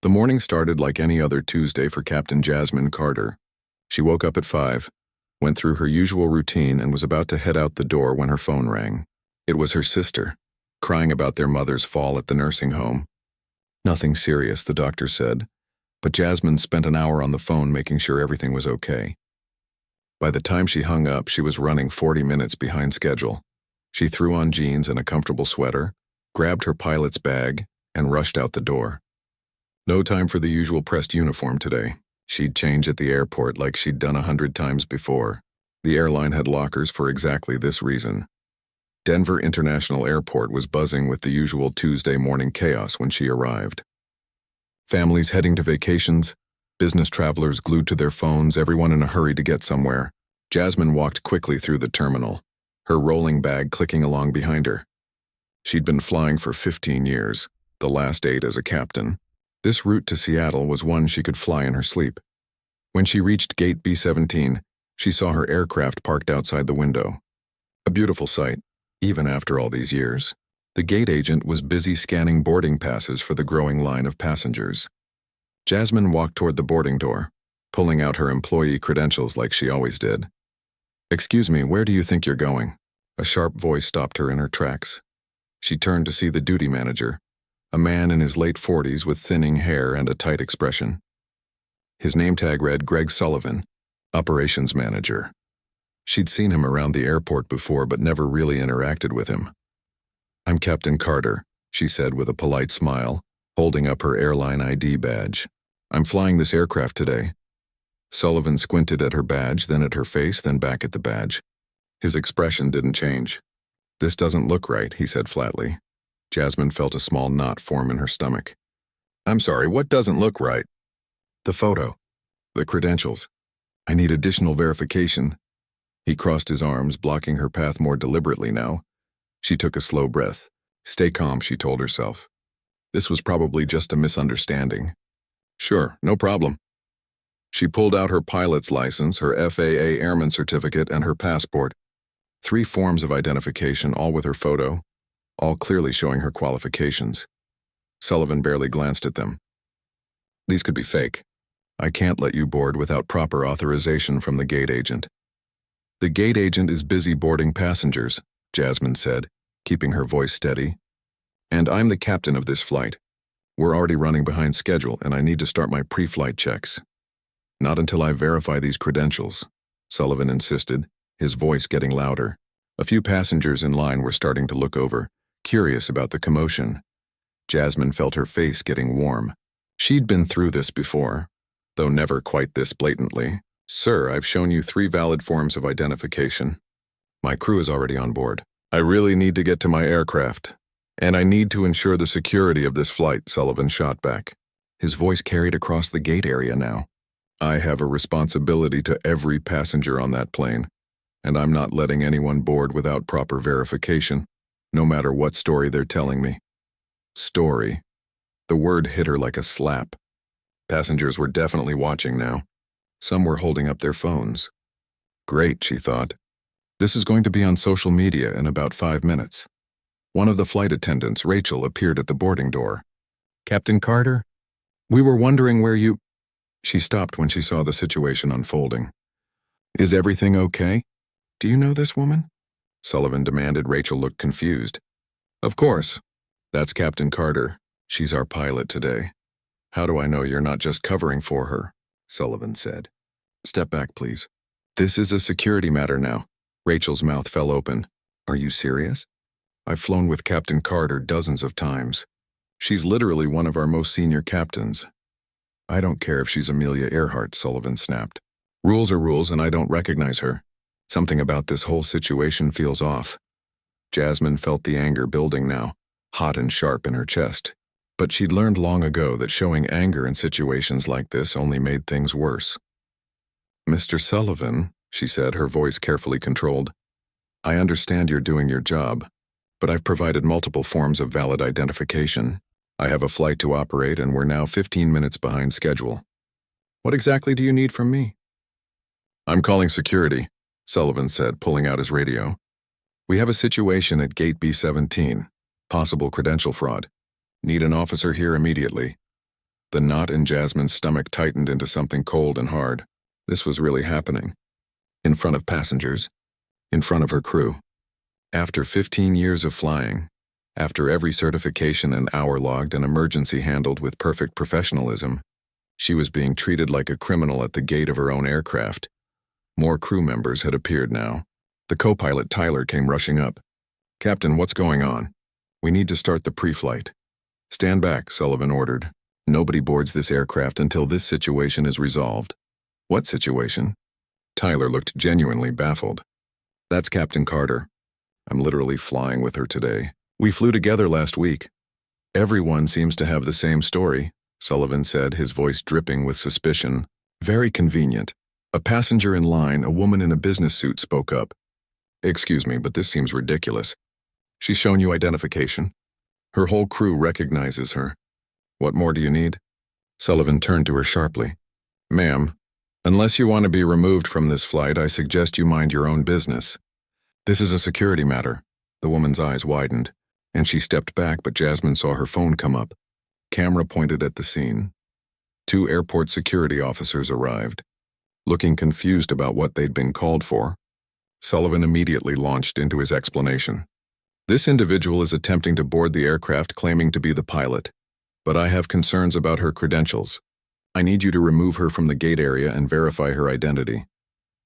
The morning started like any other Tuesday for Captain Jasmine Carter. She woke up at 5, went through her usual routine, and was about to head out the door when her phone rang. It was her sister, crying about their mother's fall at the nursing home. Nothing serious, the doctor said, but Jasmine spent an hour on the phone making sure everything was okay. By the time she hung up, she was running 40 minutes behind schedule. She threw on jeans and a comfortable sweater, grabbed her pilot's bag, and rushed out the door. No time for the usual pressed uniform today. She'd change at the airport like she'd done 100 times before. The airline had lockers for exactly this reason. Denver International Airport was buzzing with the usual Tuesday morning chaos when she arrived. Families heading to vacations, business travelers glued to their phones, everyone in a hurry to get somewhere. Jasmine walked quickly through the terminal, her rolling bag clicking along behind her. She'd been flying for 15 years, the last 8 as a captain. This route to Seattle was one she could fly in her sleep. When she reached gate B-17, she saw her aircraft parked outside the window. A beautiful sight, even after all these years. The gate agent was busy scanning boarding passes for the growing line of passengers. Jasmine walked toward the boarding door, pulling out her employee credentials like she always did. "Excuse me, where do you think you're going?" A sharp voice stopped her in her tracks. She turned to see the duty manager, a man in his late 40s with thinning hair and a tight expression. His name tag read Greg Sullivan, operations manager. She'd seen him around the airport before but never really interacted with him. "I'm Captain Carter," she said with a polite smile, holding up her airline ID badge. "I'm flying this aircraft today." Sullivan squinted at her badge, then at her face, then back at the badge. His expression didn't change. "This doesn't look right," he said flatly. Jasmine felt a small knot form in her stomach. "I'm sorry, what doesn't look right?" "The photo. The credentials. I need additional verification." He crossed his arms, blocking her path more deliberately now. She took a slow breath. "Stay calm," she told herself. This was probably just a misunderstanding. "Sure, no problem." She pulled out her pilot's license, her FAA airman certificate, and her passport. 3 forms of identification, all with her photo, all clearly showing her qualifications. Sullivan barely glanced at them. "These could be fake. I can't let you board without proper authorization from the gate agent." "The gate agent is busy boarding passengers," Jasmine said, keeping her voice steady. "And I'm the captain of this flight. We're already running behind schedule, and I need to start my pre-flight checks." "Not until I verify these credentials," Sullivan insisted, his voice getting louder. A few passengers in line were starting to look over, curious about the commotion. Jasmine felt her face getting warm. She'd been through this before, though never quite this blatantly. "Sir, I've shown you 3 valid forms of identification. My crew is already on board. I really need to get to my aircraft, and I need to ensure the security of this flight," Sullivan shot back. His voice carried across the gate area now. "I have a responsibility to every passenger on that plane, and I'm not letting anyone board without proper verification, no matter what story they're telling me." Story. The word hit her like a slap. Passengers were definitely watching now. Some were holding up their phones. Great, she thought. This is going to be on social media in about 5 minutes. One of the flight attendants, Rachel, appeared at the boarding door. "Captain Carter? We were wondering where you—" She stopped when she saw the situation unfolding. "Is everything okay? Do you know this woman?" Sullivan demanded. Rachel looked confused. "Of course. That's Captain Carter. She's our pilot today." "How do I know you're not just covering for her?" Sullivan said. "Step back, please. This is a security matter now." Rachel's mouth fell open. "Are you serious? I've flown with Captain Carter dozens of times. She's literally one of our most senior captains." "I don't care if she's Amelia Earhart," Sullivan snapped. "Rules are rules, and I don't recognize her. Something about this whole situation feels off." Jasmine felt the anger building now, hot and sharp in her chest. But she'd learned long ago that showing anger in situations like this only made things worse. "Mr. Sullivan," she said, her voice carefully controlled, "I understand you're doing your job, but I've provided multiple forms of valid identification. I have a flight to operate, and we're now 15 minutes behind schedule. What exactly do you need from me?" "I'm calling security," Sullivan said, pulling out his radio. "We have a situation at gate B-17. Possible credential fraud. Need an officer here immediately." The knot in Jasmine's stomach tightened into something cold and hard. This was really happening. In front of passengers. In front of her crew. After 15 years of flying, after every certification and hour logged and emergency handled with perfect professionalism, she was being treated like a criminal at the gate of her own aircraft. More crew members had appeared now. The co-pilot Tyler came rushing up. "Captain, what's going on? We need to start the pre-flight." "Stand back," Sullivan ordered. "Nobody boards this aircraft until this situation is resolved." "What situation?" Tyler looked genuinely baffled. "That's Captain Carter. I'm literally flying with her today. We flew together last week." "Everyone seems to have the same story," Sullivan said, his voice dripping with suspicion. "Very convenient." A passenger in line, a woman in a business suit, spoke up. "Excuse me, but this seems ridiculous. She's shown you identification. Her whole crew recognizes her. What more do you need?" Sullivan turned to her sharply. "Ma'am, unless you want to be removed from this flight, I suggest you mind your own business. This is a security matter." The woman's eyes widened, and she stepped back, but Jasmine saw her phone come up. Camera pointed at the scene. 2 airport security officers arrived. Looking confused about what they'd been called for, Sullivan immediately launched into his explanation. "This individual is attempting to board the aircraft claiming to be the pilot, but I have concerns about her credentials. I need you to remove her from the gate area and verify her identity."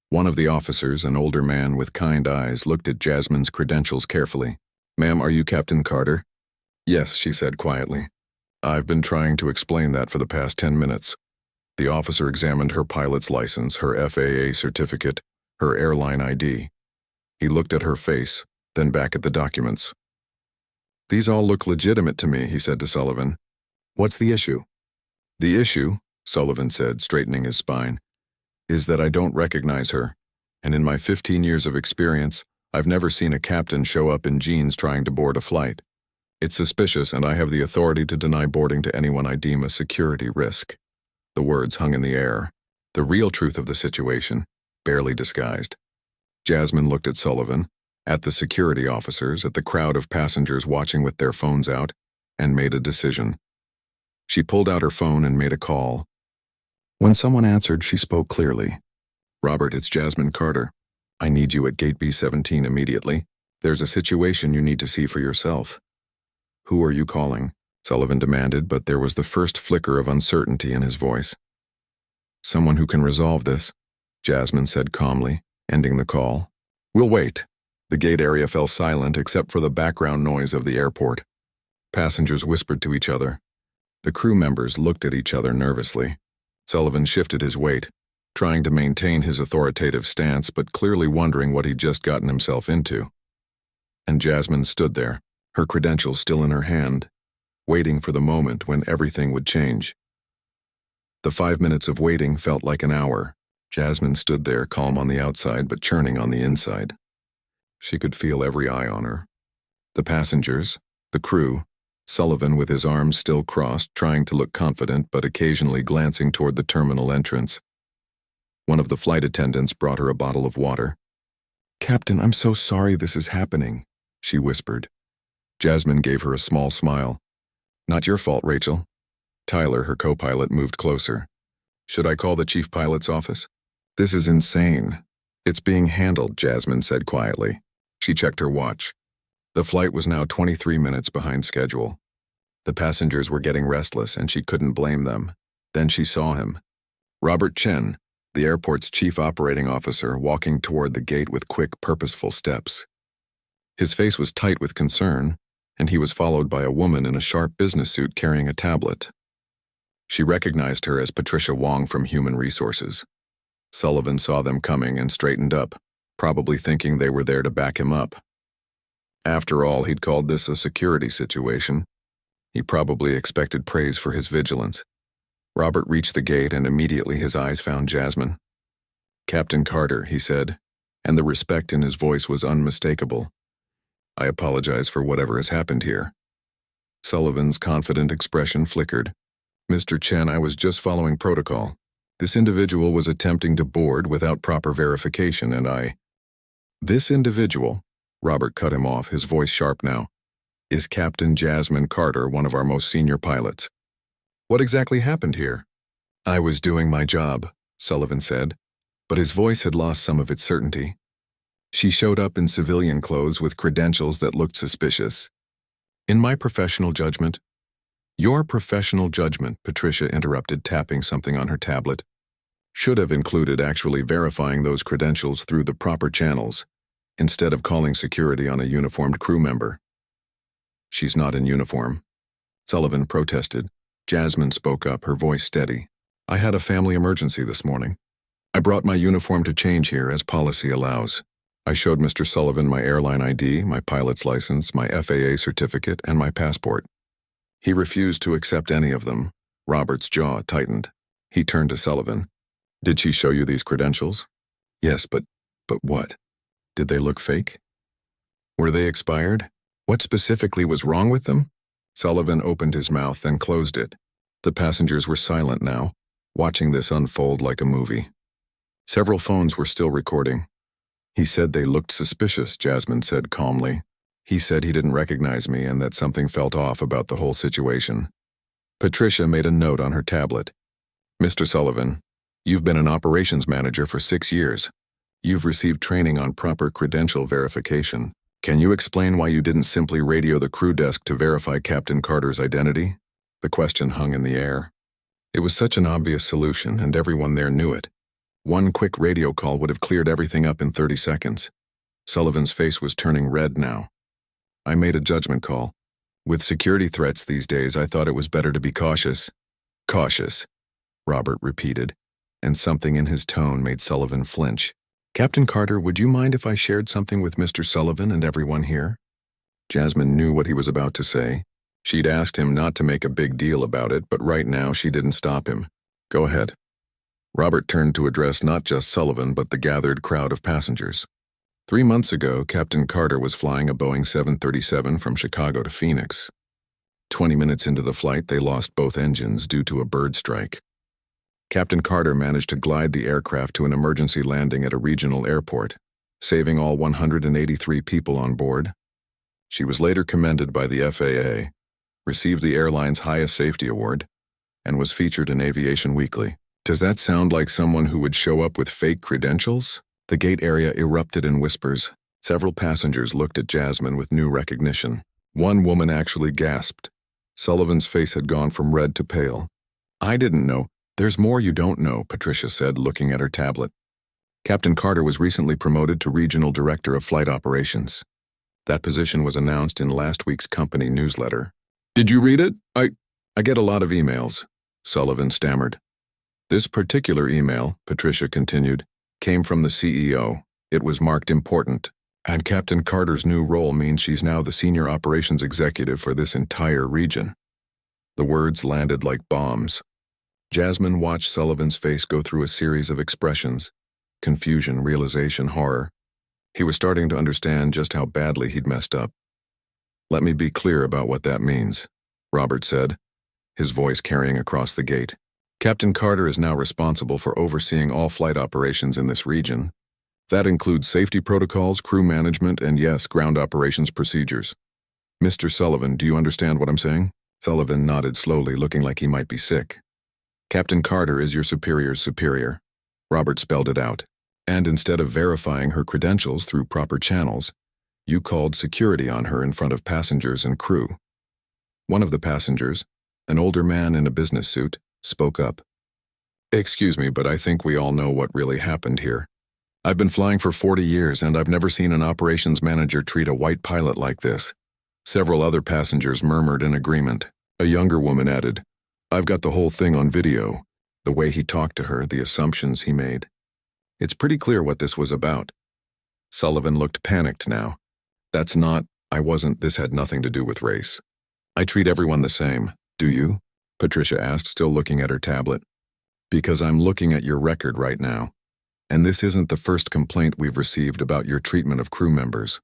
One of the officers, an older man with kind eyes, looked at Jasmine's credentials carefully. "Ma'am, are you Captain Carter?" "Yes," she said quietly. "I've been trying to explain that for the past 10 minutes. The officer examined her pilot's license, her FAA certificate, her airline ID. He looked at her face, then back at the documents. "These all look legitimate to me," he said to Sullivan. "What's the issue?" "The issue," Sullivan said, straightening his spine, "is that I don't recognize her, and in my 15 years of experience, I've never seen a captain show up in jeans trying to board a flight. It's suspicious, and I have the authority to deny boarding to anyone I deem a security risk." The words hung in the air, the real truth of the situation, barely disguised. Jasmine looked at Sullivan, at the security officers, at the crowd of passengers watching with their phones out, and made a decision. She pulled out her phone and made a call. When someone answered, she spoke clearly. "Robert, it's Jasmine Carter. I need you at Gate B-17 immediately. There's a situation you need to see for yourself." "Who are you calling?" Sullivan demanded, but there was the first flicker of uncertainty in his voice. "Someone who can resolve this," Jasmine said calmly, ending the call. "We'll wait." The gate area fell silent except for the background noise of the airport. Passengers whispered to each other. The crew members looked at each other nervously. Sullivan shifted his weight, trying to maintain his authoritative stance but clearly wondering what he'd just gotten himself into. And Jasmine stood there, her credentials still in her hand, waiting for the moment when everything would change. The 5 minutes of waiting felt like an hour. Jasmine stood there, calm on the outside but churning on the inside. She could feel every eye on her. The passengers, the crew, Sullivan with his arms still crossed, trying to look confident but occasionally glancing toward the terminal entrance. One of the flight attendants brought her a bottle of water. "Captain, I'm so sorry this is happening," she whispered. Jasmine gave her a small smile. "Not your fault, Rachel." Tyler, her co-pilot, moved closer. "Should I call the chief pilot's office?" "This is insane." "It's being handled," Jasmine said quietly. She checked her watch. The flight was now 23 minutes behind schedule. The passengers were getting restless, and she couldn't blame them. Then she saw him. Robert Chen, the airport's chief operating officer, walking toward the gate with quick, purposeful steps. His face was tight with concern, and he was followed by a woman in a sharp business suit carrying a tablet. She recognized her as Patricia Wong from Human Resources. Sullivan saw them coming and straightened up, probably thinking they were there to back him up. After all, he'd called this a security situation. He probably expected praise for his vigilance. Robert reached the gate and immediately his eyes found Jasmine. "Captain Carter," he said, and the respect in his voice was unmistakable. "I apologize for whatever has happened here." Sullivan's confident expression flickered. "Mr. Chen, I was just following protocol. This individual was attempting to board without proper verification, and I—" "This individual," Robert cut him off, his voice sharp now, "is Captain Jasmine Carter, one of our most senior pilots. What exactly happened here? I was doing my job, Sullivan said, but his voice had lost some of its certainty. She showed up in civilian clothes with credentials that looked suspicious. In my professional judgment, your professional judgment, Patricia interrupted, tapping something on her tablet, should have included actually verifying those credentials through the proper channels, instead of calling security on a uniformed crew member. She's not in uniform, Sullivan protested. Jasmine spoke up, her voice steady. I had a family emergency this morning. I brought my uniform to change here as policy allows. I showed Mr. Sullivan my airline ID, my pilot's license, my FAA certificate, and my passport. He refused to accept any of them. Robert's jaw tightened. He turned to Sullivan. Did she show you these credentials? Yes, but what? Did they look fake? Were they expired? What specifically was wrong with them? Sullivan opened his mouth, then closed it. The passengers were silent now, watching this unfold like a movie. Several phones were still recording. He said they looked suspicious, Jasmine said calmly. He said he didn't recognize me and that something felt off about the whole situation. Patricia made a note on her tablet. Mr. Sullivan, you've been an operations manager for 6 years. You've received training on proper credential verification. Can you explain why you didn't simply radio the crew desk to verify Captain Carter's identity? The question hung in the air. It was such an obvious solution, and everyone there knew it. One quick radio call would have cleared everything up in 30 seconds. Sullivan's face was turning red now. I made a judgment call. With security threats these days, I thought it was better to be cautious. Cautious, Robert repeated, and something in his tone made Sullivan flinch. Captain Carter, would you mind if I shared something with Mr. Sullivan and everyone here? Jasmine knew what he was about to say. She'd asked him not to make a big deal about it, but right now she didn't stop him. Go ahead. Robert turned to address not just Sullivan, but the gathered crowd of passengers. 3 months ago, Captain Carter was flying a Boeing 737 from Chicago to Phoenix. 20 minutes into the flight, they lost both engines due to a bird strike. Captain Carter managed to glide the aircraft to an emergency landing at a regional airport, saving all 183 people on board. She was later commended by the FAA, received the airline's highest safety award, and was featured in Aviation Weekly. Does that sound like someone who would show up with fake credentials? The gate area erupted in whispers. Several passengers looked at Jasmine with new recognition. One woman actually gasped. Sullivan's face had gone from red to pale. I didn't know. There's more you don't know, Patricia said, looking at her tablet. Captain Carter was recently promoted to Regional Director of Flight Operations. That position was announced in last week's company newsletter. Did you read it? I get a lot of emails, Sullivan stammered. This particular email, Patricia continued, came from the CEO. It was marked important. And Captain Carter's new role means she's now the senior operations executive for this entire region. The words landed like bombs. Jasmine watched Sullivan's face go through a series of expressions. Confusion, realization, horror. He was starting to understand just how badly he'd messed up. Let me be clear about what that means, Robert said, his voice carrying across the gate. Captain Carter is now responsible for overseeing all flight operations in this region. That includes safety protocols, crew management, and yes, ground operations procedures. Mr. Sullivan, do you understand what I'm saying? Sullivan nodded slowly, looking like he might be sick. Captain Carter is your superior's superior. Robert spelled it out. And instead of verifying her credentials through proper channels, you called security on her in front of passengers and crew. One of the passengers, an older man in a business suit, spoke up. Excuse me, but I think we all know what really happened here. I've been flying for 40 years and I've never seen an operations manager treat a white pilot like this. Several other passengers murmured in agreement. A younger woman added, I've got the whole thing on video. The way he talked to her, the assumptions he made. It's pretty clear what this was about. Sullivan looked panicked now. This had nothing to do with race. I treat everyone the same. Do you? Patricia asked, still looking at her tablet. Because I'm looking at your record right now. And this isn't the first complaint we've received about your treatment of crew members.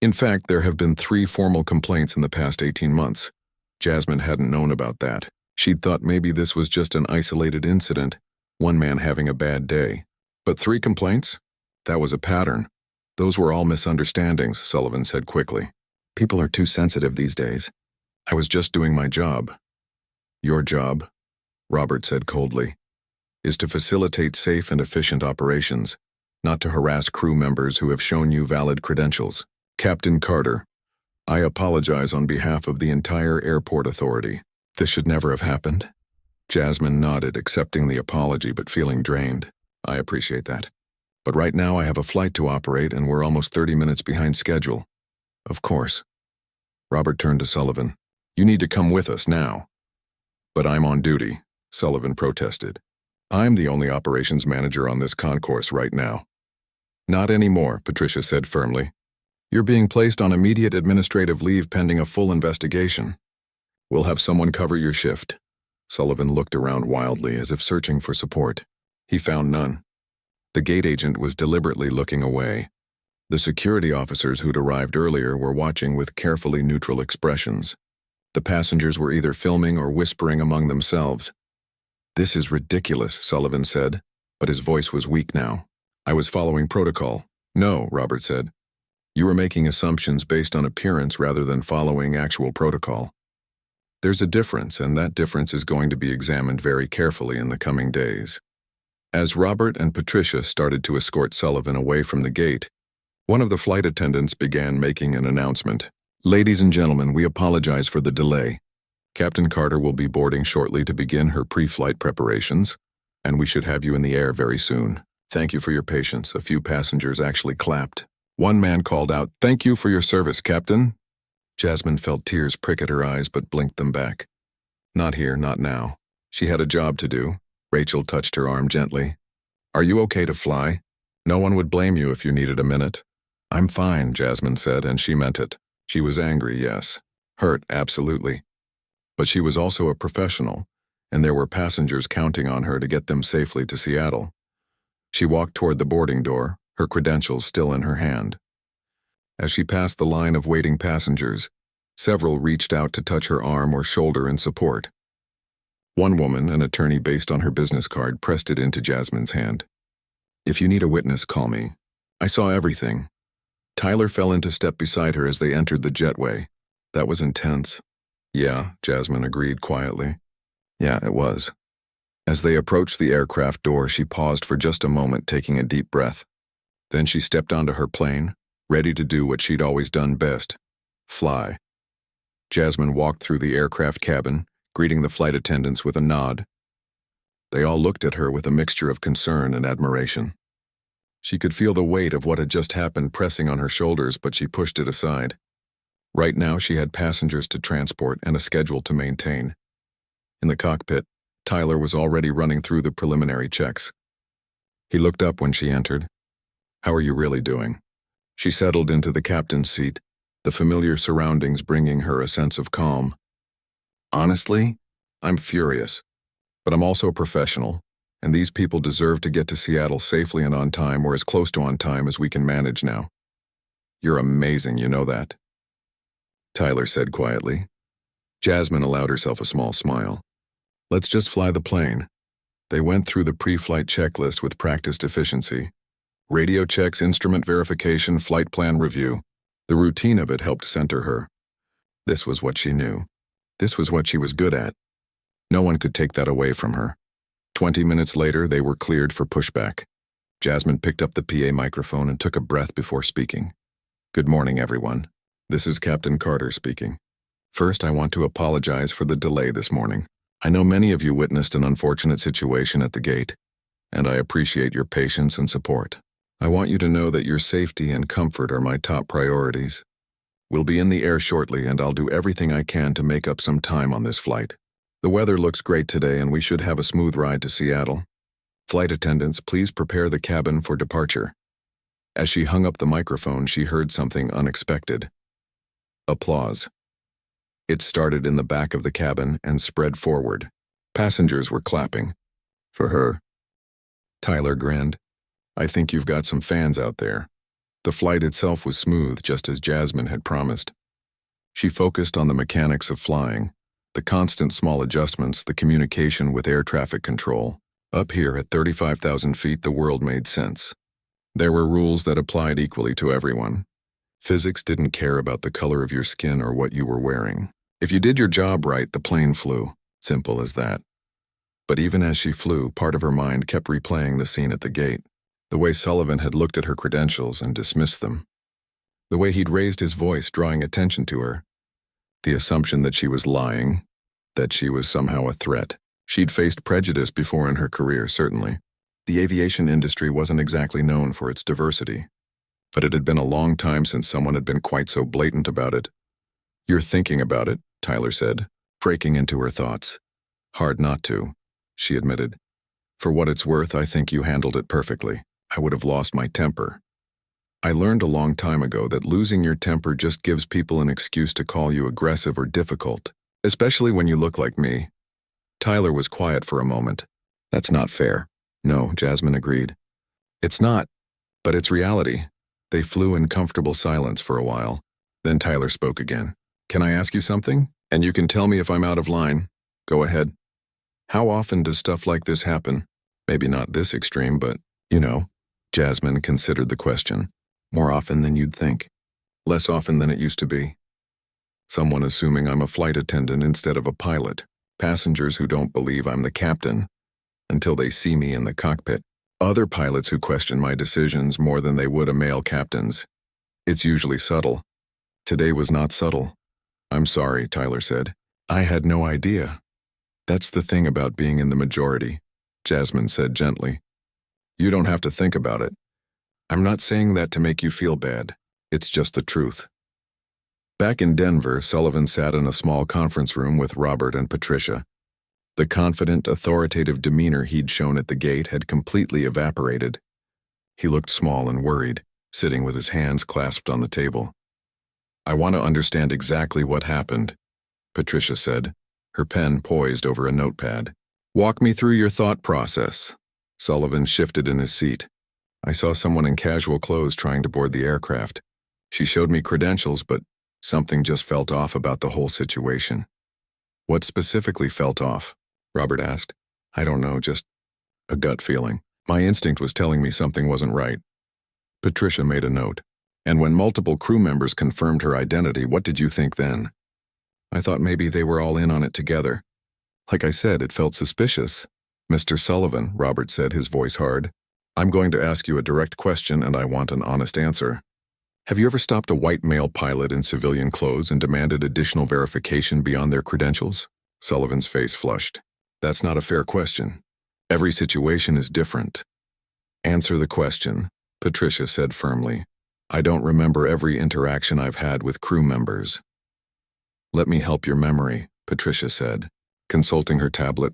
In fact, there have been 3 formal complaints in the past 18 months. Jasmine hadn't known about that. She'd thought maybe this was just an isolated incident, one man having a bad day. But 3 complaints? That was a pattern. Those were all misunderstandings, Sullivan said quickly. People are too sensitive these days. I was just doing my job. Your job, Robert said coldly, is to facilitate safe and efficient operations, not to harass crew members who have shown you valid credentials. Captain Carter, I apologize on behalf of the entire airport authority. This should never have happened. Jasmine nodded, accepting the apology but feeling drained. I appreciate that. But right now I have a flight to operate and we're almost 30 minutes behind schedule. Of course. Robert turned to Sullivan. You need to come with us now. But I'm on duty, Sullivan protested. I'm the only operations manager on this concourse right now. Not anymore, Patricia said firmly. You're being placed on immediate administrative leave pending a full investigation. We'll have someone cover your shift. Sullivan looked around wildly as if searching for support. He found none. The gate agent was deliberately looking away. The security officers who'd arrived earlier were watching with carefully neutral expressions. The passengers were either filming or whispering among themselves. This is ridiculous, Sullivan said, but his voice was weak now. I was following protocol. No, Robert said. You were making assumptions based on appearance rather than following actual protocol. There's a difference, and that difference is going to be examined very carefully in the coming days. As Robert and Patricia started to escort Sullivan away from the gate, one of the flight attendants began making an announcement. Ladies and gentlemen, we apologize for the delay. Captain Carter will be boarding shortly to begin her pre-flight preparations, and we should have you in the air very soon. Thank you for your patience. A few passengers actually clapped. One man called out, "Thank you for your service, Captain." Jasmine felt tears prick at her eyes but blinked them back. Not here, not now. She had a job to do. Rachel touched her arm gently. Are you okay to fly? No one would blame you if you needed a minute. I'm fine, Jasmine said, and she meant it. She was angry, yes. Hurt, absolutely. But she was also a professional, and there were passengers counting on her to get them safely to Seattle. She walked toward the boarding door, her credentials still in her hand. As she passed the line of waiting passengers, several reached out to touch her arm or shoulder in support. One woman, an attorney based on her business card, pressed it into Jasmine's hand. If you need a witness, call me. I saw everything. Tyler fell into step beside her as they entered the jetway. That was intense. Yeah, Jasmine agreed quietly. Yeah, it was. As they approached the aircraft door, she paused for just a moment, taking a deep breath. Then she stepped onto her plane, ready to do what she'd always done best, fly. Jasmine walked through the aircraft cabin, greeting the flight attendants with a nod. They all looked at her with a mixture of concern and admiration. She could feel the weight of what had just happened pressing on her shoulders, but she pushed it aside. Right now she had passengers to transport and a schedule to maintain. In the cockpit, Tyler was already running through the preliminary checks. He looked up when she entered. How are you really doing? She settled into the captain's seat, the familiar surroundings bringing her a sense of calm. Honestly, I'm furious, but I'm also a professional, and these people deserve to get to Seattle safely and on time, or as close to on time as we can manage now. You're amazing, you know that, Tyler said quietly. Jasmine allowed herself a small smile. Let's just fly the plane. They went through the pre-flight checklist with practiced efficiency. Radio checks, instrument verification, flight plan review. The routine of it helped center her. This was what she knew. This was what she was good at. No one could take that away from her. 20 minutes later, they were cleared for pushback. Jasmine picked up the PA microphone and took a breath before speaking. Good morning, everyone. This is Captain Carter speaking. First, I want to apologize for the delay this morning. I know many of you witnessed an unfortunate situation at the gate, and I appreciate your patience and support. I want you to know that your safety and comfort are my top priorities. We'll be in the air shortly, and I'll do everything I can to make up some time on this flight. The weather looks great today, and we should have a smooth ride to Seattle. Flight attendants, please prepare the cabin for departure. As she hung up the microphone, she heard something unexpected. Applause. It started in the back of the cabin and spread forward. Passengers were clapping. For her. Tyler grinned. I think you've got some fans out there. The flight itself was smooth, just as Jasmine had promised. She focused on the mechanics of flying, the constant small adjustments, the communication with air traffic control. Up here at 35,000 feet, the world made sense. There were rules that applied equally to everyone. Physics didn't care about the color of your skin or what you were wearing. If you did your job right, the plane flew. Simple as that. But even as she flew, part of her mind kept replaying the scene at the gate. The way Sullivan had looked at her credentials and dismissed them. The way he'd raised his voice, drawing attention to her. The assumption that she was lying, that she was somehow a threat. She'd faced prejudice before in her career, certainly. The aviation industry wasn't exactly known for its diversity. But it had been a long time since someone had been quite so blatant about it. "You're thinking about it," Tyler said, breaking into her thoughts. "Hard not to," she admitted. "For what it's worth, I think you handled it perfectly. I would have lost my temper. I learned a long time ago that losing your temper just gives people an excuse to call you aggressive or difficult, especially when you look like me." Tyler was quiet for a moment. "That's not fair." "No," Jasmine agreed. "It's not, but it's reality." They flew in comfortable silence for a while. Then Tyler spoke again. "Can I ask you something? And you can tell me if I'm out of line." "Go ahead." "How often does stuff like this happen? Maybe not this extreme, but, you know." Jasmine considered the question. "More often than you'd think. Less often than it used to be. Someone assuming I'm a flight attendant instead of a pilot. Passengers who don't believe I'm the captain until they see me in the cockpit. Other pilots who question my decisions more than they would a male captain's. It's usually subtle. Today was not subtle." "I'm sorry," Tyler said. "I had no idea." "That's the thing about being in the majority," Jasmine said gently. "You don't have to think about it. I'm not saying that to make you feel bad. It's just the truth." Back in Denver, Sullivan sat in a small conference room with Robert and Patricia. The confident, authoritative demeanor he'd shown at the gate had completely evaporated. He looked small and worried, sitting with his hands clasped on the table. "I want to understand exactly what happened," Patricia said, her pen poised over a notepad. "Walk me through your thought process." Sullivan shifted in his seat. "I saw someone in casual clothes trying to board the aircraft. She showed me credentials, but something just felt off about the whole situation." "What specifically felt off?" Robert asked. "I don't know, just a gut feeling. My instinct was telling me something wasn't right." Patricia made a note. "And when multiple crew members confirmed her identity, what did you think then?" "I thought maybe they were all in on it together. Like I said, it felt suspicious." "Mr. Sullivan," Robert said, his voice hard, "I'm going to ask you a direct question and I want an honest answer. Have you ever stopped a white male pilot in civilian clothes and demanded additional verification beyond their credentials?" Sullivan's face flushed. "That's not a fair question. Every situation is different." "Answer the question," Patricia said firmly. "I don't remember every interaction I've had with crew members." "Let me help your memory," Patricia said, consulting her tablet.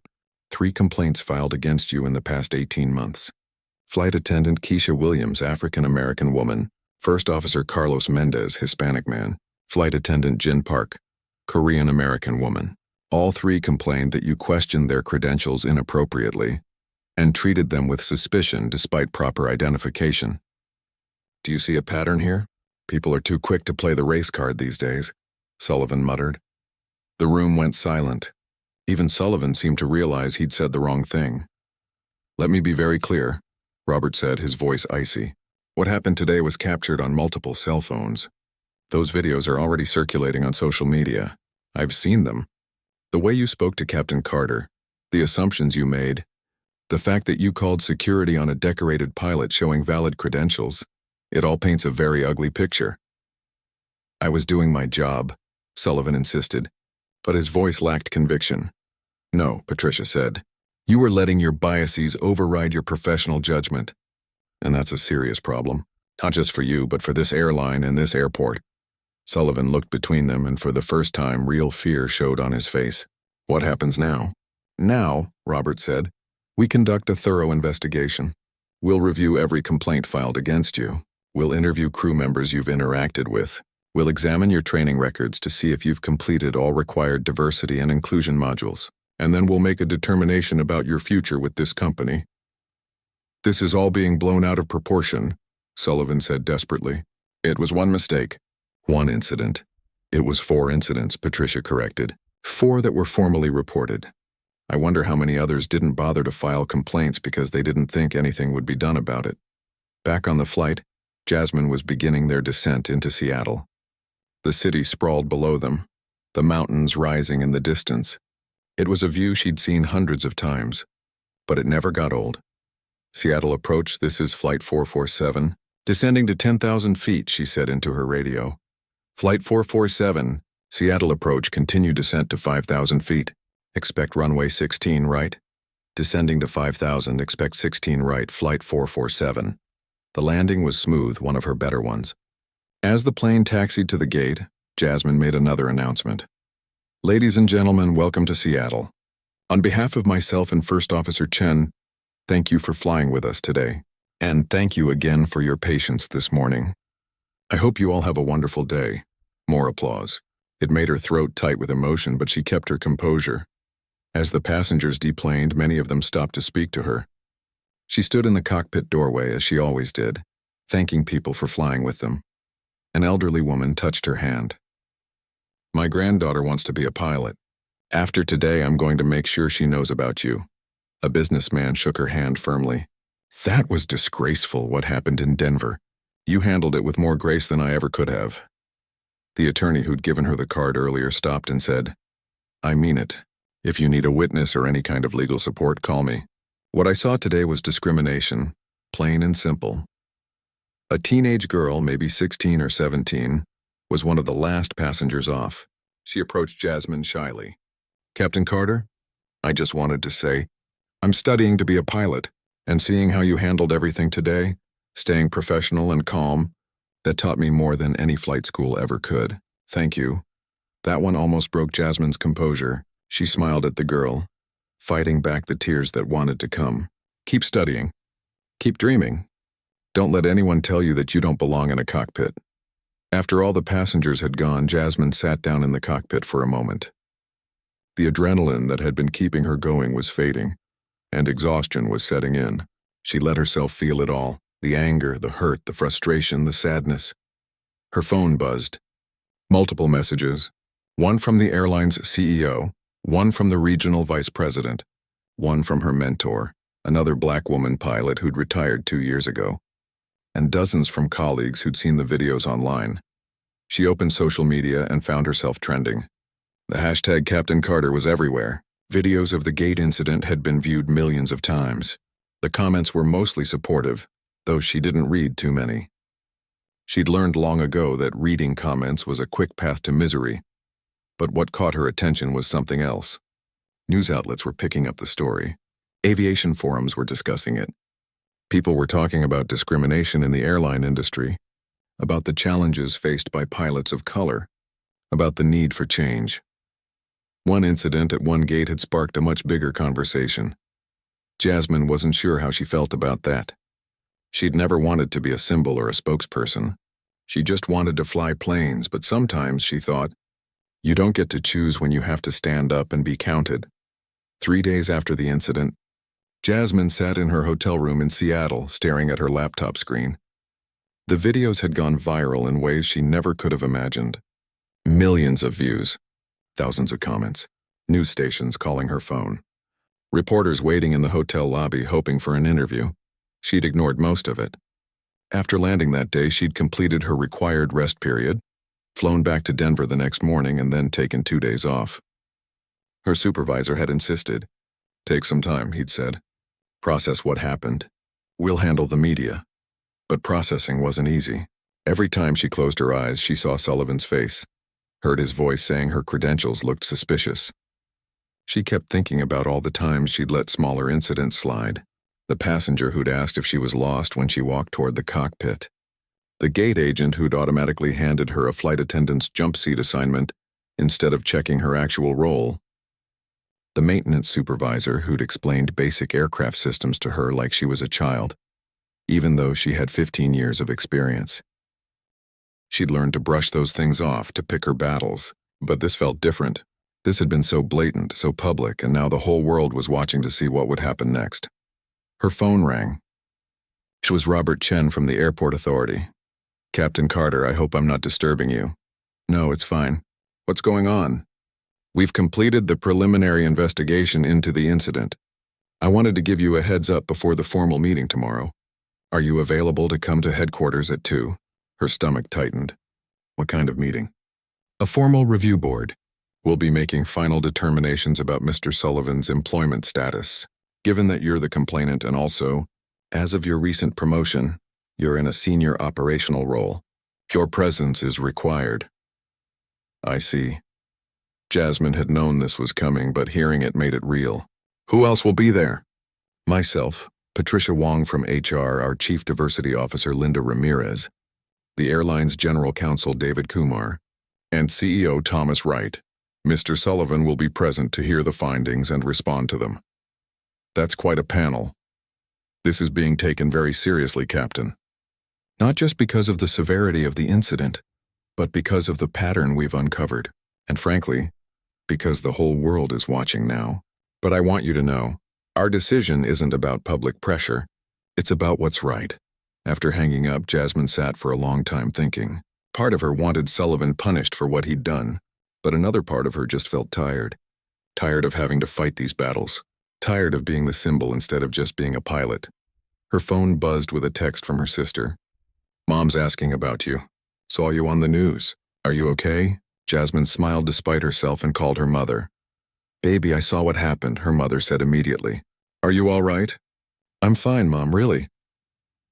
3 complaints filed against you in the past 18 months. Flight attendant Keisha Williams, African-American woman. First Officer Carlos Mendez, Hispanic man. Flight attendant Jin Park, Korean-American woman. All 3 complained that you questioned their credentials inappropriately and treated them with suspicion despite proper identification. "Do you see a pattern here? People are too quick to play the race card these days," Sullivan muttered. The room went silent. Even Sullivan seemed to realize he'd said the wrong thing. "Let me be very clear," Robert said, his voice icy. "What happened today was captured on multiple cell phones. Those videos are already circulating on social media. I've seen them. The way you spoke to Captain Carter, the assumptions you made, the fact that you called security on a decorated pilot showing valid credentials, it all paints a very ugly picture." "I was doing my job," Sullivan insisted, but his voice lacked conviction. "No," Patricia said. "You were letting your biases override your professional judgment. And that's a serious problem, not just for you, but for this airline and this airport." Sullivan looked between them, and for the first time, real fear showed on his face. "What happens now?" "Now," Robert said, "we conduct a thorough investigation. We'll review every complaint filed against you. We'll interview crew members you've interacted with. We'll examine your training records to see if you've completed all required diversity and inclusion modules. And then we'll make a determination about your future with this company." "This is all being blown out of proportion," Sullivan said desperately. "It was one mistake. One incident." "It was 4 incidents," Patricia corrected. 4 that were formally reported. I wonder how many others didn't bother to file complaints because they didn't think anything would be done about it. Back on the flight, Jasmine was beginning their descent into Seattle. The city sprawled below them, the mountains rising in the distance. It was a view she'd seen hundreds of times, but it never got old. Seattle approach, this is Flight 447. Descending to 10,000 feet, she said into her radio. Flight 447, Seattle approach, continue descent to 5,000 feet. Expect runway 16 right. Descending to 5,000, expect 16 right, Flight 447. The landing was smooth, one of her better ones. As the plane taxied to the gate, Jasmine made another announcement. Ladies and gentlemen, welcome to Seattle. On behalf of myself and First Officer Chen, thank you for flying with us today. And thank you again for your patience this morning. I hope you all have a wonderful day. More applause. It made her throat tight with emotion, but she kept her composure. As the passengers deplaned, many of them stopped to speak to her. She stood in the cockpit doorway as she always did, thanking people for flying with them. An elderly woman touched her hand. My granddaughter wants to be a pilot. After today, I'm going to make sure she knows about you. A businessman shook her hand firmly. That was disgraceful, what happened in Denver. You handled it with more grace than I ever could have. The attorney who'd given her the card earlier stopped and said, I mean it. If you need a witness or any kind of legal support, call me. What I saw today was discrimination, plain and simple. A teenage girl, maybe 16 or 17, was one of the last passengers off. She approached Jasmine shyly. Captain Carter, I just wanted to say, I'm studying to be a pilot, and seeing how you handled everything today, staying professional and calm, that taught me more than any flight school ever could. Thank you. That one almost broke Jasmine's composure. She smiled at the girl, fighting back the tears that wanted to come. Keep studying. Keep dreaming. Don't let anyone tell you that you don't belong in a cockpit. After all the passengers had gone, Jasmine sat down in the cockpit for a moment. The adrenaline that had been keeping her going was fading, and exhaustion was setting in. She let herself feel it all, the anger, the hurt, the frustration, the sadness. Her phone buzzed. Multiple messages, one from the airline's CEO, one from the regional vice president, one from her mentor, another black woman pilot who'd retired 2 years ago, and dozens from colleagues who'd seen the videos online. She opened social media and found herself trending. The hashtag Captain Carter was everywhere. Videos of the gate incident had been viewed millions of times. The comments were mostly supportive, though she didn't read too many. She'd learned long ago that reading comments was a quick path to misery. But what caught her attention was something else. News outlets were picking up the story. Aviation forums were discussing it. People were talking about discrimination in the airline industry, about the challenges faced by pilots of color, about the need for change. One incident at one gate had sparked a much bigger conversation. Jasmine wasn't sure how she felt about that. She'd never wanted to be a symbol or a spokesperson. She just wanted to fly planes, but sometimes, she thought, you don't get to choose when you have to stand up and be counted. 3 days after the incident, Jasmine sat in her hotel room in Seattle, staring at her laptop screen. The videos had gone viral in ways she never could have imagined. Millions of views. Thousands of comments, news stations calling her phone, reporters waiting in the hotel lobby hoping for an interview. She'd ignored most of it. After landing that day, she'd completed her required rest period, flown back to Denver the next morning, and then taken 2 days off. Her supervisor had insisted. Take some time, he'd said. Process what happened. We'll handle the media. But processing wasn't easy. Every time she closed her eyes, she saw Sullivan's face, heard his voice saying her credentials looked suspicious. She kept thinking about all the times she'd let smaller incidents slide. The passenger who'd asked if she was lost when she walked toward the cockpit. The gate agent who'd automatically handed her a flight attendant's jump seat assignment instead of checking her actual role. The maintenance supervisor who'd explained basic aircraft systems to her like she was a child, even though she had 15 years of experience. She'd learned to brush those things off, to pick her battles, but this felt different. This had been so blatant, so public, and now the whole world was watching to see what would happen next. Her phone rang. It was Robert Chen from the airport authority. Captain Carter, I hope I'm not disturbing you. No, it's fine. What's going on? We've completed the preliminary investigation into the incident. I wanted to give you a heads up before the formal meeting tomorrow. Are you available to come to headquarters at 2? Her stomach tightened. What kind of meeting? A formal review board. We'll be making final determinations about Mr. Sullivan's employment status. Given that you're the complainant and also, as of your recent promotion, you're in a senior operational role, your presence is required. I see. Jasmine had known this was coming, but hearing it made it real. Who else will be there? Myself, Patricia Wong from HR, our Chief Diversity Officer Linda Ramirez, the airline's General Counsel David Kumar, and CEO Thomas Wright. Mr. Sullivan will be present to hear the findings and respond to them. That's quite a panel. This is being taken very seriously, Captain. Not just because of the severity of the incident, but because of the pattern we've uncovered, and frankly, because the whole world is watching now. But I want you to know, our decision isn't about public pressure, it's about what's right. After hanging up, Jasmine sat for a long time thinking. Part of her wanted Sullivan punished for what he'd done, but another part of her just felt tired. Tired of having to fight these battles. Tired of being the symbol instead of just being a pilot. Her phone buzzed with a text from her sister. Mom's asking about you. Saw you on the news. Are you okay? Jasmine smiled despite herself and called her mother. Baby, I saw what happened, her mother said immediately. Are you all right? I'm fine, Mom, really.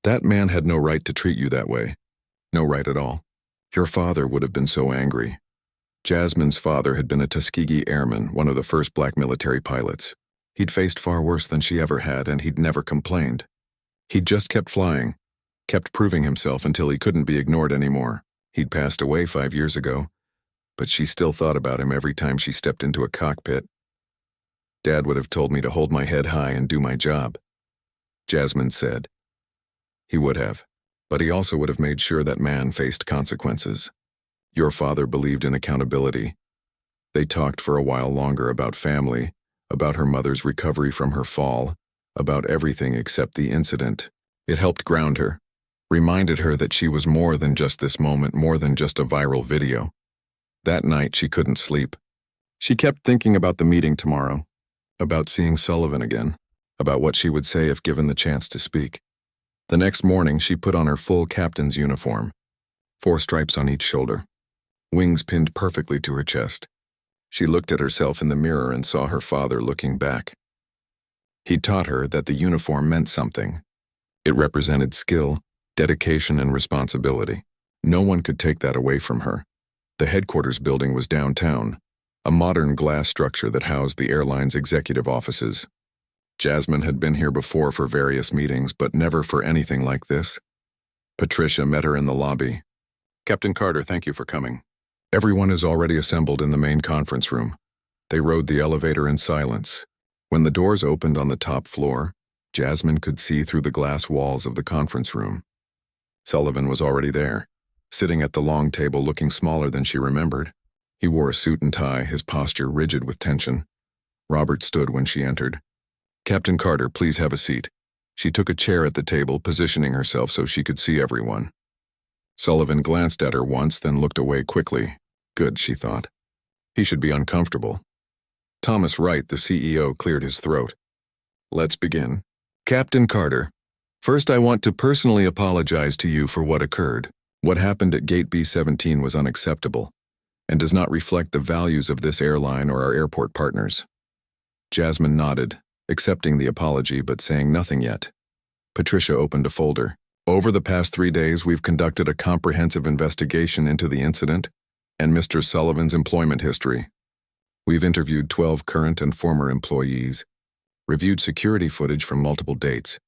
That man had no right to treat you that way. No right at all. Your father would have been so angry. Jasmine's father had been a Tuskegee airman, one of the first black military pilots. He'd faced far worse than she ever had, and he'd never complained. He'd just kept flying, kept proving himself until he couldn't be ignored anymore. He'd passed away 5 years ago, but she still thought about him every time she stepped into a cockpit. Dad would have told me to hold my head high and do my job, Jasmine said. He would have, but he also would have made sure that man faced consequences. Your father believed in accountability. They talked for a while longer about family, about her mother's recovery from her fall, about everything except the incident. It helped ground her, reminded her that she was more than just this moment, more than just a viral video. That night she couldn't sleep. She kept thinking about the meeting tomorrow, about seeing Sullivan again, about what she would say if given the chance to speak. The next morning she put on her full captain's uniform, 4 stripes on each shoulder, wings pinned perfectly to her chest. She looked at herself in the mirror and saw her father looking back. He taught her that the uniform meant something. It represented skill, dedication, and responsibility. No one could take that away from her. The headquarters building was downtown, a modern glass structure that housed the airline's executive offices. Jasmine had been here before for various meetings, but never for anything like this. Patricia met her in the lobby. Captain Carter, thank you for coming. Everyone is already assembled in the main conference room. They rode the elevator in silence. When the doors opened on the top floor, Jasmine could see through the glass walls of the conference room. Sullivan was already there, sitting at the long table looking smaller than she remembered. He wore a suit and tie, his posture rigid with tension. Robert stood when she entered. Captain Carter, please have a seat. She took a chair at the table, positioning herself so she could see everyone. Sullivan glanced at her once, then looked away quickly. Good, she thought. He should be uncomfortable. Thomas Wright, the CEO, cleared his throat. Let's begin. Captain Carter, first I want to personally apologize to you for what occurred. What happened at Gate B-17 was unacceptable and does not reflect the values of this airline or our airport partners. Jasmine nodded, accepting the apology but saying nothing yet. Patricia opened a folder. Over the past 3 days, we've conducted a comprehensive investigation into the incident and Mr. Sullivan's employment history. We've interviewed 12 current and former employees, reviewed security footage from multiple dates,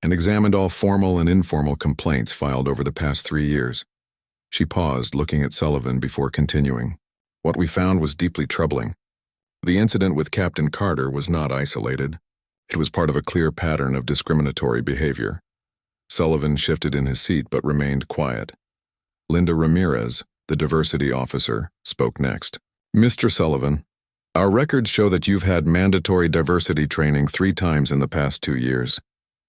and examined all formal and informal complaints filed over the past 3 years. She paused, looking at Sullivan before continuing. What we found was deeply troubling. The incident with Captain Carter was not isolated. It was part of a clear pattern of discriminatory behavior. Sullivan shifted in his seat but remained quiet. Linda Ramirez, the diversity officer, spoke next. Mr. Sullivan, our records show that you've had mandatory diversity training 3 times in the past 2 years.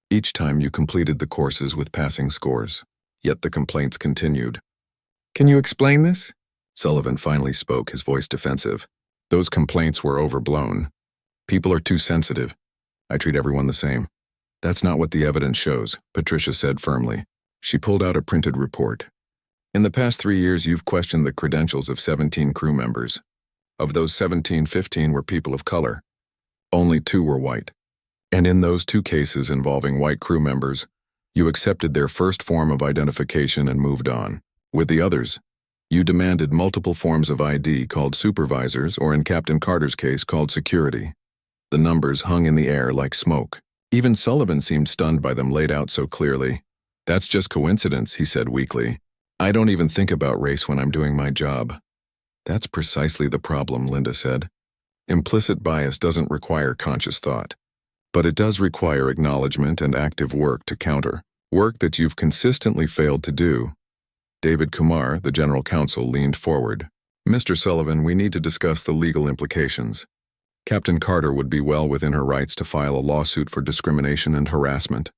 Each time you completed the courses with passing scores. Yet the complaints continued. Can you explain this? Sullivan finally spoke, his voice defensive. Those complaints were overblown. People are too sensitive. I treat everyone the same. That's not what the evidence shows, Patricia said firmly. She pulled out a printed report. In the past 3 years, you've questioned the credentials of 17 crew members. Of those 17, 15 were people of color. Only 2 were white. And in those 2 cases involving white crew members, you accepted their first form of identification and moved on. With the others, you demanded multiple forms of ID called supervisors, or in Captain Carter's case called security. The numbers hung in the air like smoke. Even Sullivan seemed stunned by them laid out so clearly. "That's just coincidence," he said weakly. "I don't even think about race when I'm doing my job." "That's precisely the problem," Linda said. "Implicit bias doesn't require conscious thought. But it does require acknowledgement and active work to counter. Work that you've consistently failed to do." David Kumar, the general counsel, leaned forward. "Mr. Sullivan, we need to discuss the legal implications. Captain Carter would be well within her rights to file a lawsuit for discrimination and harassment.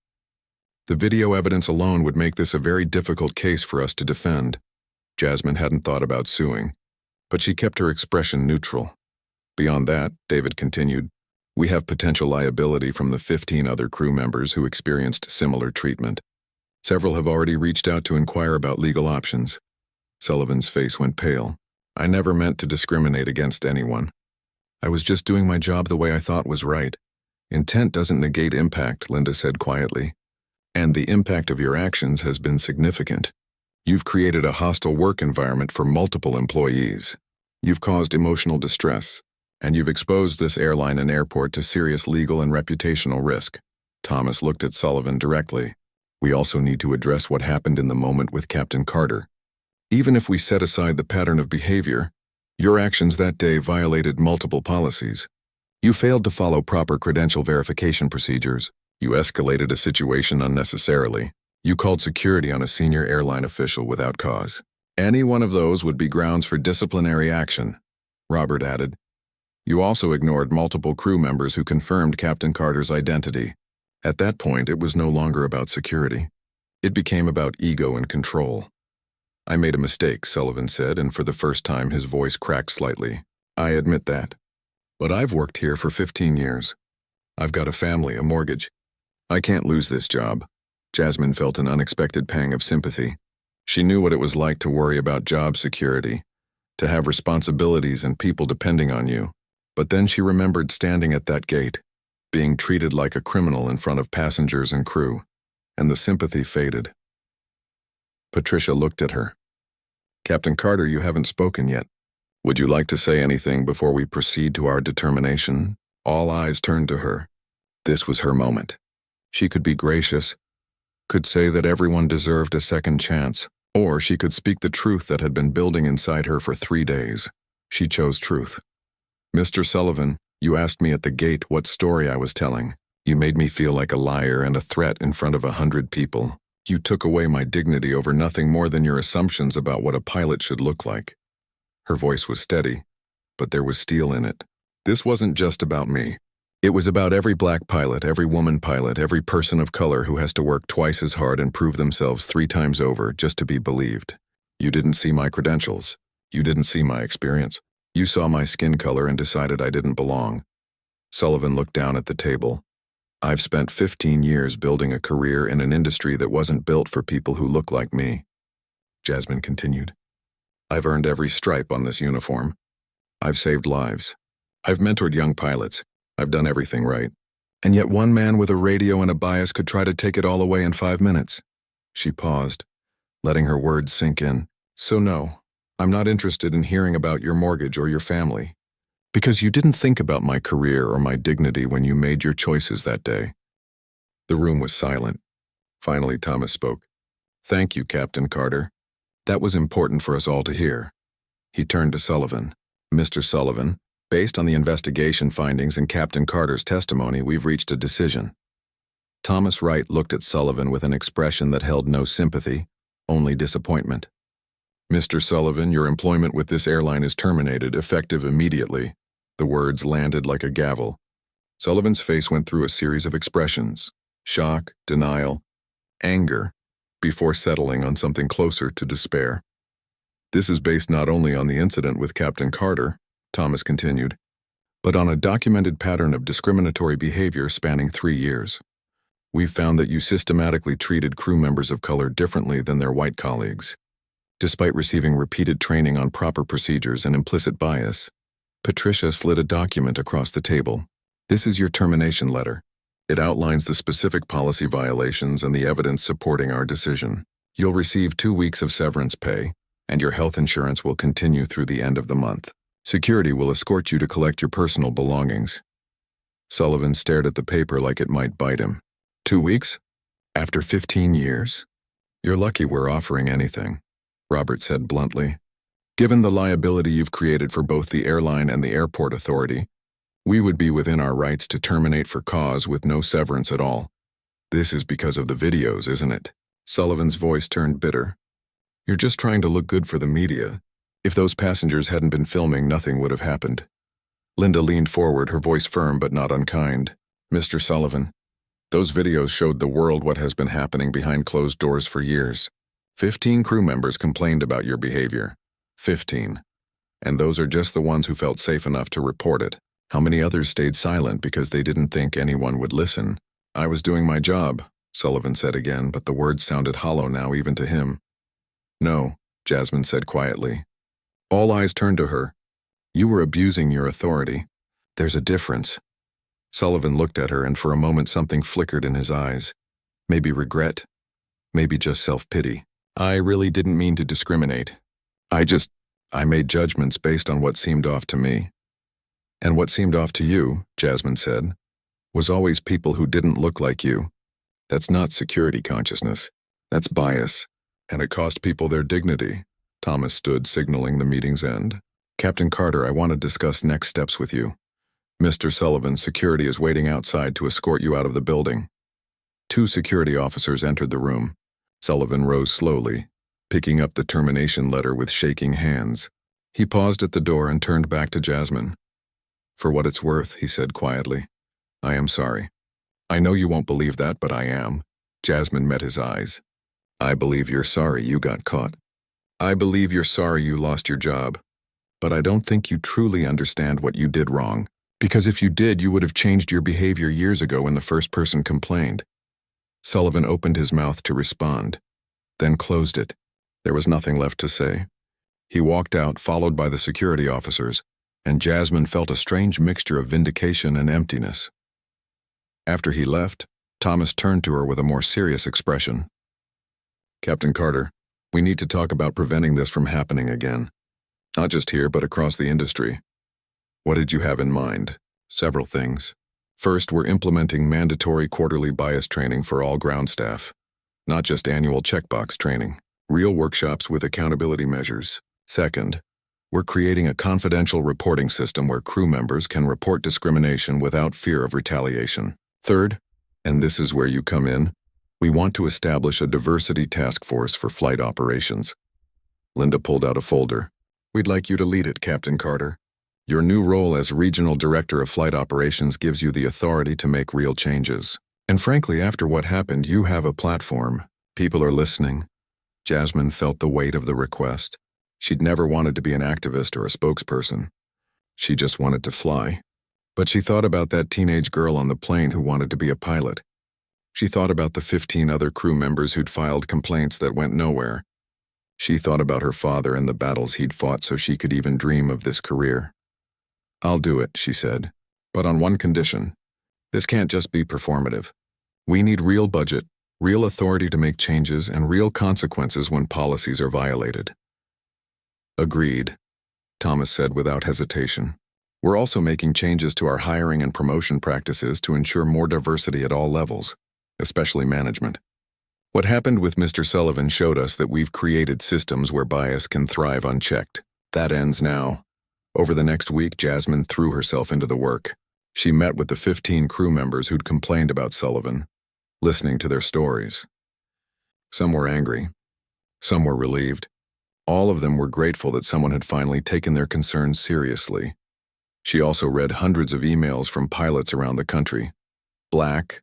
The video evidence alone would make this a very difficult case for us to defend." Jasmine hadn't thought about suing, but she kept her expression neutral. "Beyond that," David continued, "we have potential liability from the 15 other crew members who experienced similar treatment. Several have already reached out to inquire about legal options." Sullivan's face went pale. "I never meant to discriminate against anyone. I was just doing my job the way I thought was right. Intent doesn't negate impact," Linda said quietly. "And the impact of your actions has been significant. You've created a hostile work environment for multiple employees. You've caused emotional distress, and you've exposed this airline and airport to serious legal and reputational risk." Thomas looked at Sullivan directly. "We also need to address what happened in the moment with Captain Carter. Even if we set aside the pattern of behavior, your actions that day violated multiple policies. You failed to follow proper credential verification procedures. You escalated a situation unnecessarily. You called security on a senior airline official without cause. Any one of those would be grounds for disciplinary action," Robert added. "You also ignored multiple crew members who confirmed Captain Carter's identity. At that point, it was no longer about security. It became about ego and control." "I made a mistake," Sullivan said, and for the first time his voice cracked slightly. "I admit that. But I've worked here for 15 years. I've got a family, a mortgage. I can't lose this job." Jasmine felt an unexpected pang of sympathy. She knew what it was like to worry about job security, to have responsibilities and people depending on you. But then she remembered standing at that gate, being treated like a criminal in front of passengers and crew, and the sympathy faded. Patricia looked at her. "Captain Carter, you haven't spoken yet. Would you like to say anything before we proceed to our determination?" All eyes turned to her. This was her moment. She could be gracious, could say that everyone deserved a second chance, or she could speak the truth that had been building inside her for 3 days. She chose truth. "Mr. Sullivan, you asked me at the gate what story I was telling. You made me feel like a liar and a threat in front of 100 people. You took away my dignity over nothing more than your assumptions about what a pilot should look like." Her voice was steady, but there was steel in it. "This wasn't just about me. It was about every black pilot, every woman pilot, every person of color who has to work twice as hard and prove themselves 3 times over just to be believed. You didn't see my credentials. You didn't see my experience. You saw my skin color and decided I didn't belong." Sullivan looked down at the table. "I've spent 15 years building a career in an industry that wasn't built for people who look like me." Jasmine continued. "I've earned every stripe on this uniform. I've saved lives. I've mentored young pilots. I've done everything right. And yet one man with a radio and a bias could try to take it all away in 5 minutes." She paused, letting her words sink in. "So no, I'm not interested in hearing about your mortgage or your family. Because you didn't think about my career or my dignity when you made your choices that day." The room was silent. Finally, Thomas spoke. "Thank you, Captain Carter. That was important for us all to hear." He turned to Sullivan. "Mr. Sullivan, based on the investigation findings and Captain Carter's testimony, we've reached a decision." Thomas Wright looked at Sullivan with an expression that held no sympathy, only disappointment. "Mr. Sullivan, your employment with this airline is terminated, effective immediately." The words landed like a gavel. Sullivan's face went through a series of expressions: shock, denial, anger, before settling on something closer to despair. "This is based not only on the incident with Captain Carter," Thomas continued, "but on a documented pattern of discriminatory behavior spanning 3 years. We've found that you systematically treated crew members of color differently than their white colleagues. Despite receiving repeated training on proper procedures and implicit bias, Patricia slid a document across the table. This is your termination letter. It outlines the specific policy violations and the evidence supporting our decision. You'll receive 2 weeks of severance pay, and your health insurance will continue through the end of the month. Security will escort you to collect your personal belongings. Sullivan stared at the paper like it might bite him. 2 weeks? After 15 years? You're lucky we're offering anything, Robert said bluntly. Given the liability you've created for both the airline and the airport authority, we would be within our rights to terminate for cause with no severance at all. This is because of the videos, isn't it? Sullivan's voice turned bitter. You're just trying to look good for the media. If those passengers hadn't been filming, nothing would have happened. Linda leaned forward, her voice firm but not unkind. Mr. Sullivan, those videos showed the world what has been happening behind closed doors for years. 15 crew members complained about your behavior. 15. And those are just the ones who felt safe enough to report it. How many others stayed silent because they didn't think anyone would listen? I was doing my job, Sullivan said again, but the words sounded hollow now even to him. No, Jasmine said quietly. All eyes turned to her. You were abusing your authority. There's a difference. Sullivan looked at her, and for a moment something flickered in his eyes. Maybe regret. Maybe just self-pity. I really didn't mean to discriminate. I made judgments based on what seemed off to me. And what seemed off to you, Jasmine said, was always people who didn't look like you. That's not security consciousness. That's bias. And it cost people their dignity. Thomas stood, signaling the meeting's end. Captain Carter, I want to discuss next steps with you. Mr. Sullivan, security is waiting outside to escort you out of the building. 2 security officers entered the room. Sullivan rose slowly, picking up the termination letter with shaking hands. He paused at the door and turned back to Jasmine. For what it's worth, he said quietly, I am sorry. I know you won't believe that, but I am. Jasmine met his eyes. I believe you're sorry you got caught. I believe you're sorry you lost your job. But I don't think you truly understand what you did wrong. Because if you did, you would have changed your behavior years ago when the first person complained. Sullivan opened his mouth to respond, then closed it. There was nothing left to say. He walked out, followed by the security officers, and Jasmine felt a strange mixture of vindication and emptiness. After he left, Thomas turned to her with a more serious expression. Captain Carter, we need to talk about preventing this from happening again. Not just here, but across the industry. What did you have in mind? Several things. First, we're implementing mandatory quarterly bias training for all ground staff. Not just annual checkbox training. Real workshops with accountability measures. Second, we're creating a confidential reporting system where crew members can report discrimination without fear of retaliation. Third, and this is where you come in, we want to establish a diversity task force for flight operations. Linda pulled out a folder. We'd like you to lead it, Captain Carter. Your new role as Regional Director of Flight Operations gives you the authority to make real changes. And frankly, after what happened, you have a platform. People are listening. Jasmine felt the weight of the request. She'd never wanted to be an activist or a spokesperson. She just wanted to fly. But she thought about that teenage girl on the plane who wanted to be a pilot. She thought about the 15 other crew members who'd filed complaints that went nowhere. She thought about her father and the battles he'd fought so she could even dream of this career. I'll do it, she said, but on one condition. This can't just be performative. We need real budget, real authority to make changes, and real consequences when policies are violated. Agreed, Thomas said without hesitation. We're also making changes to our hiring and promotion practices to ensure more diversity at all levels, especially management. What happened with Mr. Sullivan showed us that we've created systems where bias can thrive unchecked. That ends now. Over the next week, Jasmine threw herself into the work. She met with the 15 crew members who'd complained about Sullivan, listening to their stories. Some were angry. Some were relieved. All of them were grateful that someone had finally taken their concerns seriously. She also read hundreds of emails from pilots around the country. Black,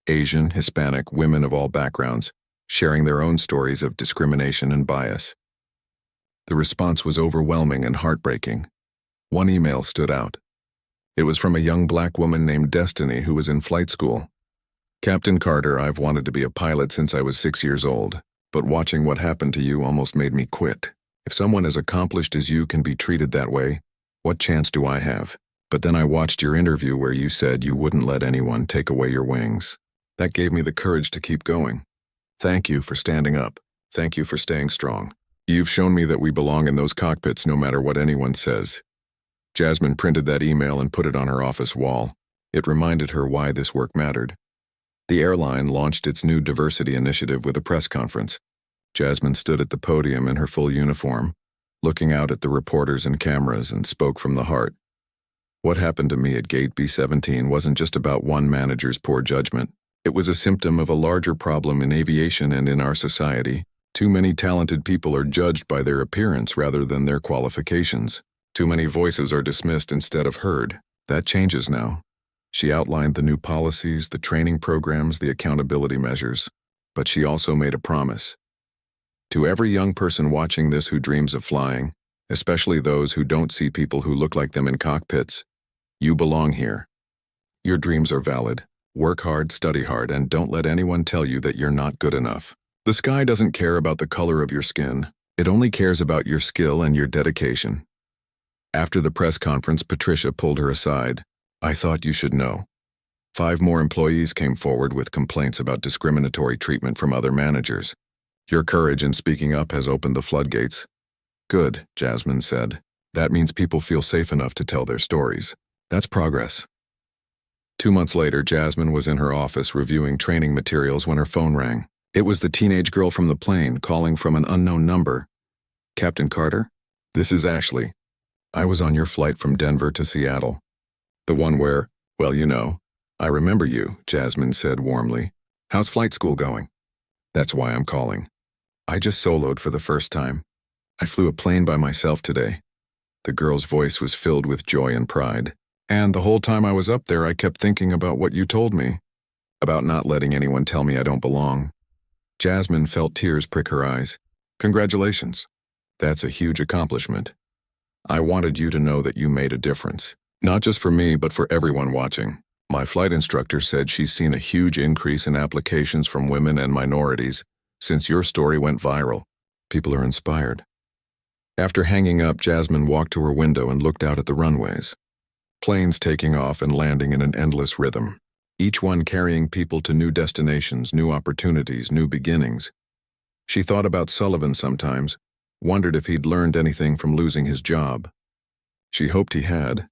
Asian, Hispanic, women of all backgrounds, sharing their own stories of discrimination and bias. The response was overwhelming and heartbreaking. One email stood out. It was from a young black woman named Destiny who was in flight school. Captain Carter, I've wanted to be a pilot since I was 6 years old, but watching what happened to you almost made me quit. If someone as accomplished as you can be treated that way, What chance do I have? But then I watched your interview where you said you wouldn't let anyone take away your wings. That gave me the courage to keep going. Thank you for standing up. Thank you for staying strong. You've shown me that we belong in those cockpits no matter what anyone says. Jasmine printed that email and put it on her office wall. It reminded her why this work mattered. The airline launched its new diversity initiative with a press conference. Jasmine stood at the podium in her full uniform, looking out at the reporters and cameras, and spoke from the heart. What happened to me at Gate B-17 wasn't just about one manager's poor judgment. It was a symptom of a larger problem in aviation and in our society. Too many talented people are judged by their appearance rather than their qualifications. Too many voices are dismissed instead of heard. That changes now. She outlined the new policies, the training programs, the accountability measures. But she also made a promise. To every young person watching this who dreams of flying, especially those who don't see people who look like them in cockpits, you belong here. Your dreams are valid. Work hard, study hard, and don't let anyone tell you that you're not good enough. The sky doesn't care about the color of your skin. It only cares about your skill and your dedication. After the press conference, Patricia pulled her aside. I thought you should know. 5 more employees came forward with complaints about discriminatory treatment from other managers. Your courage in speaking up has opened the floodgates. Good, Jasmine said. That means people feel safe enough to tell their stories. That's progress. 2 months later, Jasmine was in her office reviewing training materials when her phone rang. It was the teenage girl from the plane calling from an unknown number. Captain Carter? This is Ashley. I was on your flight from Denver to Seattle. The one where, well, you know. I remember you, Jasmine said warmly. How's flight school going? That's why I'm calling. I just soloed for the first time. I flew a plane by myself today. The girl's voice was filled with joy and pride. And the whole time I was up there, I kept thinking about what you told me. About not letting anyone tell me I don't belong. Jasmine felt tears prick her eyes. Congratulations. That's a huge accomplishment. I wanted you to know that you made a difference. Not just for me, but for everyone watching. My flight instructor said she's seen a huge increase in applications from women and minorities since your story went viral. People are inspired. After hanging up, Jasmine walked to her window and looked out at the runways. Planes taking off and landing in an endless rhythm. Each one carrying people to new destinations, new opportunities, new beginnings. She thought about Sullivan sometimes, wondered if he'd learned anything from losing his job. She hoped he had,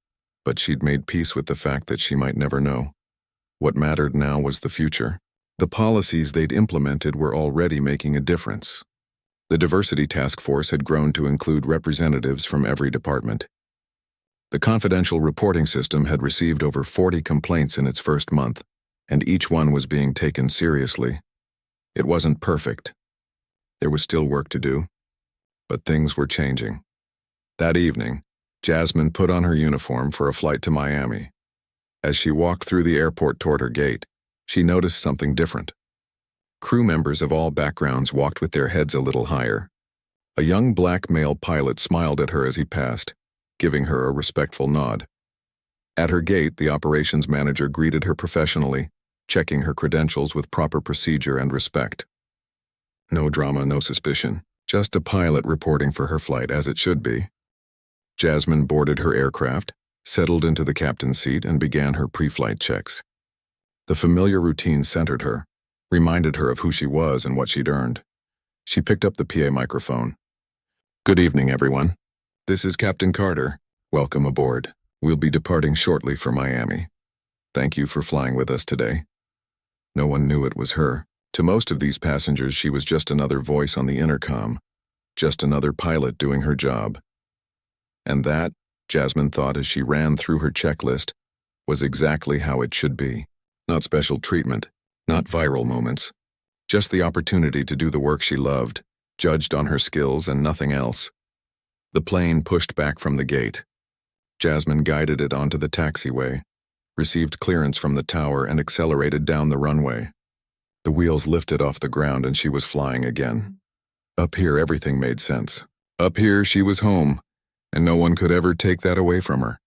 but she'd made peace with the fact that she might never know. What mattered now was the future. The policies they'd implemented were already making a difference. The diversity task force had grown to include representatives from every department. The confidential reporting system had received over 40 complaints in its first month, and each one was being taken seriously. It wasn't perfect. There was still work to do, but things were changing. That evening, Jasmine put on her uniform for a flight to Miami. As she walked through the airport toward her gate, she noticed something different. Crew members of all backgrounds walked with their heads a little higher. A young black male pilot smiled at her as he passed, giving her a respectful nod. At her gate, the operations manager greeted her professionally, checking her credentials with proper procedure and respect. No drama, no suspicion, just a pilot reporting for her flight as it should be. Jasmine boarded her aircraft, settled into the captain's seat, and began her pre-flight checks. The familiar routine centered her, reminded her of who she was and what she'd earned. She picked up the PA microphone. Good evening, everyone. This is Captain Carter. Welcome aboard. We'll be departing shortly for Miami. Thank you for flying with us today. No one knew it was her. To most of these passengers, she was just another voice on the intercom, just another pilot doing her job. And that, Jasmine thought as she ran through her checklist, was exactly how it should be. Not special treatment, not viral moments, just the opportunity to do the work she loved, judged on her skills and nothing else. The plane pushed back from the gate. Jasmine guided it onto the taxiway, received clearance from the tower, and accelerated down the runway. The wheels lifted off the ground and she was flying again. Up here, everything made sense. Up here, she was home, and no one could ever take that away from her.